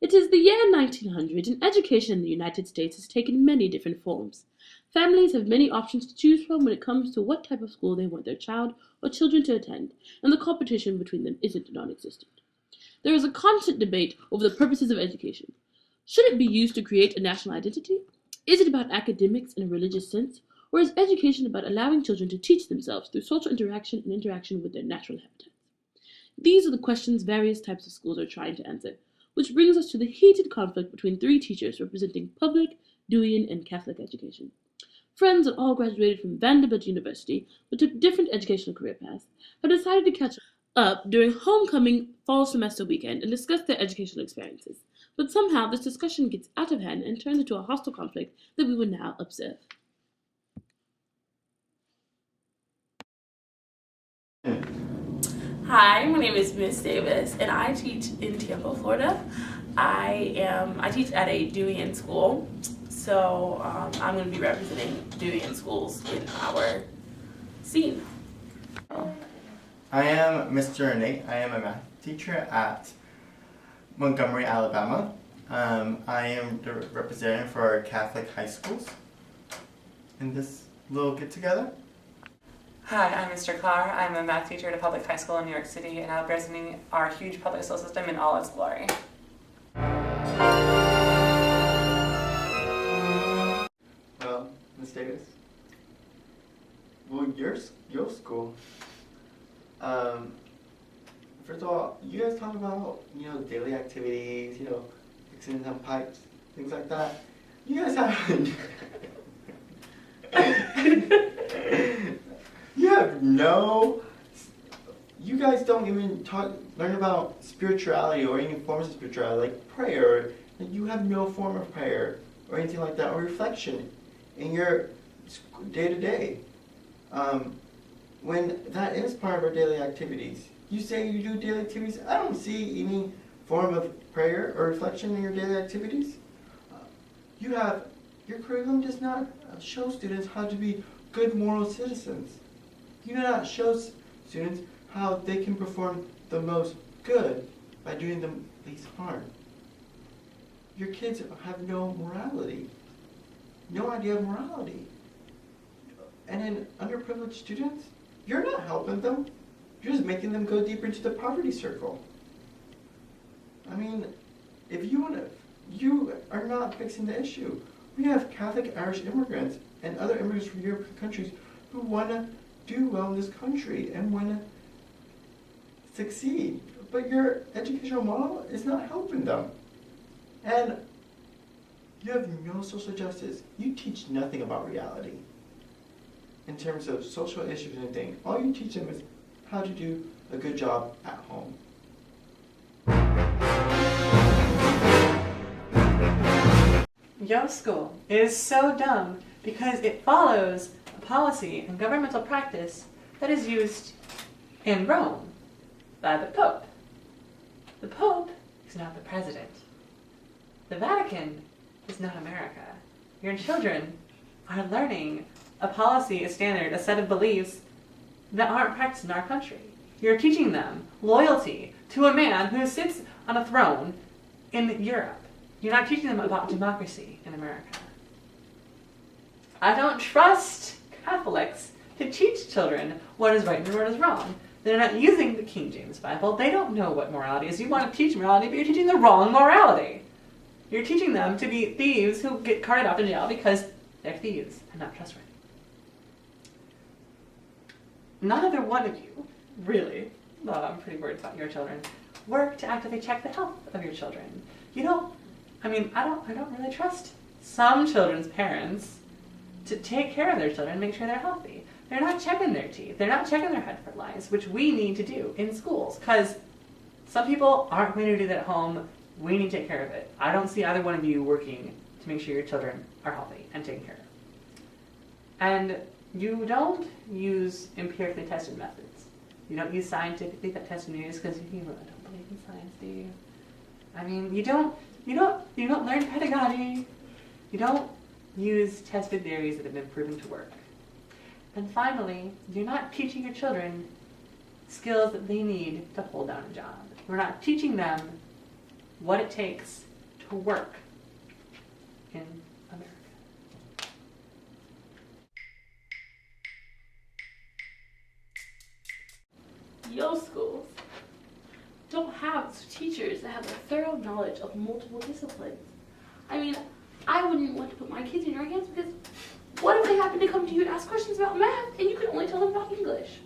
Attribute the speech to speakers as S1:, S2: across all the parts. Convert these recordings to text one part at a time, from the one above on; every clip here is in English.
S1: It is the year 1900, and education in the United States has taken many different forms. Families have many options to choose from when it comes to what type of school they want their child or children to attend, and the competition between them isn't non existent. There is a constant debate over the purposes of education. Should it be used to create a national identity? Is it about academics in a religious sense? Or is education about allowing children to teach themselves through social interaction and interaction with their natural habitats? These are the questions various types of schools are trying to answer, which brings us to the heated conflict between three teachers representing public, Deweyan, and Catholic education. Friends that all graduated from Vanderbilt University but took different educational career paths have decided to catch up during homecoming fall semester weekend and discuss their educational experiences. But somehow this discussion gets out of hand and turns into a hostile conflict that we will now observe.
S2: Hi, my name is Miss Davis, and I teach in Tampa, Florida. I teach at a Deweyan school, so I'm going to be representing Deweyan schools in our scene.
S3: I am Mr. Nate. I am a math teacher at Montgomery, Alabama. I am the representative for Catholic high schools in this little get-together.
S4: Hi, I'm Mr. Carr. I'm a math teacher at a public high school in New York City, and I'm representing our huge public school system in all its glory.
S3: Well, Ms. Davis, well, your school, first of all, you guys talk about, daily activities, fixing some pipes, things like that. You guys have, you guys don't even learn about spirituality or any forms of spirituality, like prayer. You have no form of prayer or anything like that, or reflection in your day-to-day. When that is part of our daily activities. You say you do daily activities. I don't see any form of prayer or reflection in your daily activities. Your curriculum does not show students how to be good moral citizens. You do not show students how they can perform the most good by doing the least harm. Your kids have no morality, no idea of morality. And in underprivileged students, you're not helping them. You're just making them go deeper into the poverty circle. I mean, you are not fixing the issue. We have Catholic Irish immigrants and other immigrants from European countries who want to do well in this country and want to succeed. But your educational model is not helping them. And you have no social justice. You teach nothing about reality in terms of social issues and things. All you teach them is how to do a good job at home.
S4: Your school is so dumb because it follows a policy and governmental practice that is used in Rome by the Pope. The Pope is not the president. The Vatican is not America. Your children are learning a policy, a standard, a set of beliefs that aren't practiced in our country. You're teaching them loyalty to a man who sits on a throne in Europe. You're not teaching them about democracy in America. I don't trust Catholics to teach children what is right and what is wrong. They're not using the King James Bible. They don't know what morality is. You want to teach morality, but you're teaching the wrong morality. You're teaching them to be thieves who get carted off to jail because they're thieves and not trustworthy. Neither one of you, really, though I'm pretty worried about your children, work to actively check the health of your children. I don't really trust some children's parents to take care of their children and make sure they're healthy. They're not checking their teeth. They're not checking their Hedford lines, which we need to do in schools, because some people aren't going to do that at home. We need to take care of it. I don't see either one of you working to make sure your children are healthy and taken care of. And you don't use empirically tested methods. You don't use scientifically tested methods because you really don't believe in science, do you? I mean, you don't learn pedagogy. You don't use tested theories that have been proven to work. And finally, you're not teaching your children skills that they need to hold down a job. We're not teaching them what it takes to work in America.
S2: Your schools don't have teachers that have a thorough knowledge of multiple disciplines. I mean, I wouldn't want to put my kids in your hands because what if they happen to come to you and ask questions about math and you can only tell them about English?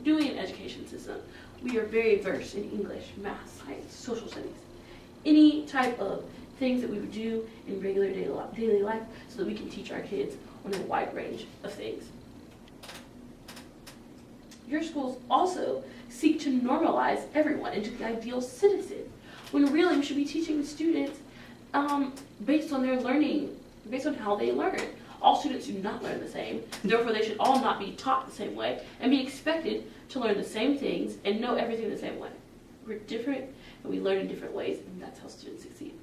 S2: Doing an education system, we are very versed in English, math, science, social studies. Any type of things that we would do in regular daily life so that we can teach our kids on a wide range of things. Your schools also seek to normalize everyone into the ideal citizen, when really we should be teaching students based on their learning, based on how they learn. All students do not learn the same, therefore they should all not be taught the same way and be expected to learn the same things and know everything the same way. We're different and we learn in different ways, and that's how students succeed.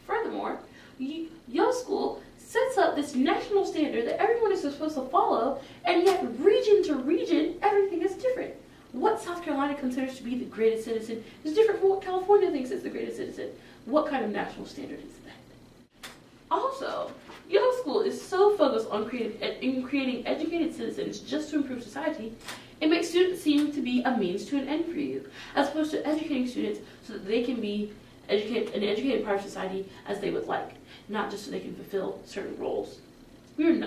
S2: Furthermore, your school sets up this national standard that everyone is supposed to follow, and yet region to region, everything is different. What South Carolina considers to be the greatest citizen is different from what California thinks is the greatest citizen. What kind of national standard is that? Also, your school is so focused on creating educated citizens just to improve society, it makes students seem to be a means to an end for you, as opposed to educating students so that they can be an educated part of society as they would like, not just so they can fulfill certain roles.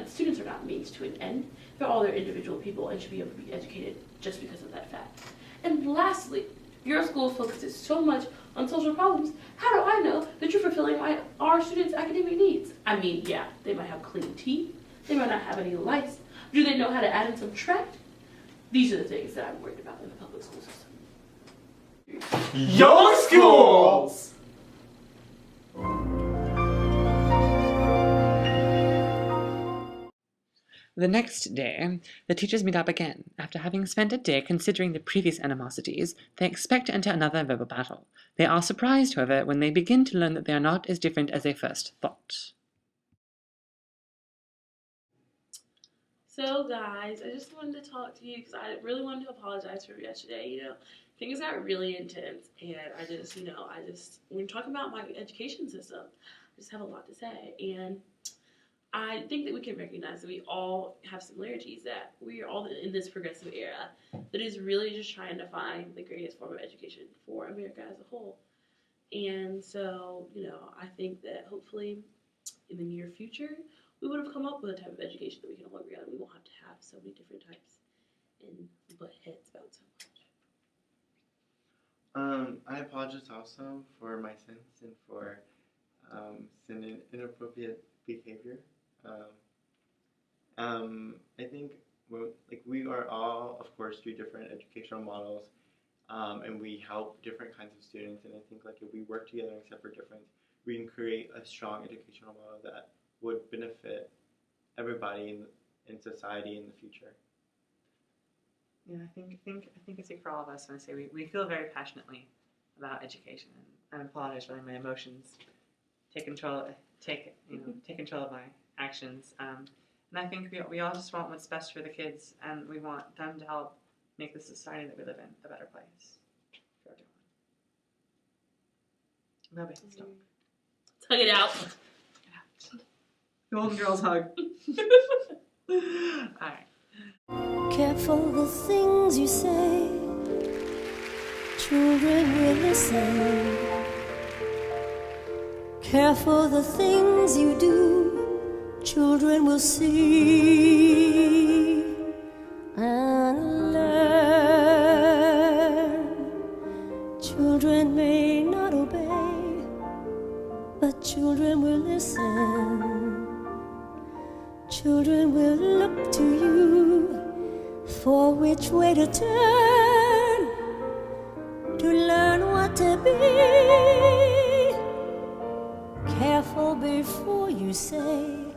S2: Students are not means to an end. They're all their individual people and should be able to be educated just because of that fact. And lastly, your school focuses so much on social problems. How do I know that you're fulfilling our students' academic needs? I mean, yeah, they might have clean teeth. They might not have any lice. Do they know how to add and subtract? These are the things that I'm worried about in the public school system.
S3: Your schools!
S5: The next day, the teachers meet up again. After having spent a day considering the previous animosities, they expect to enter another verbal battle. They are surprised, however, when they begin to learn that they are not as different as they first thought.
S1: So guys, I just wanted to talk to you because I really wanted to apologize for yesterday. Things got really intense, and when you're talking about my education system, I just have a lot to say. And I think that we can recognize that we all have similarities, that we are all in this progressive era that is really just trying to find the greatest form of education for America as a whole. And so, I think that hopefully in the near future, we would have come up with a type of education that we can all agree on. We won't have to have so many different types and butt heads about so much.
S3: I apologize also for my sins and for sin inappropriate behavior. I think we are all, of course, do different educational models, and we help different kinds of students. And I think if we work together and accept our difference, we can create a strong educational model that would benefit everybody in society in the future.
S4: Yeah, I think I speak for all of us when I say we feel very passionately about education, and I apologize for letting my emotions take control of my actions. And I think we all just want what's best for the kids, and we want them to help make the society that we live in a better place for everyone. Nobody, stop.
S1: Tug it out.
S4: Golden Girls hug. Alright.
S6: Careful the things you say, children will listen. Careful the things you do, children will see and learn. Children may not obey, but children will listen. Children will look to you for which way to turn, to learn what to be. Careful before you say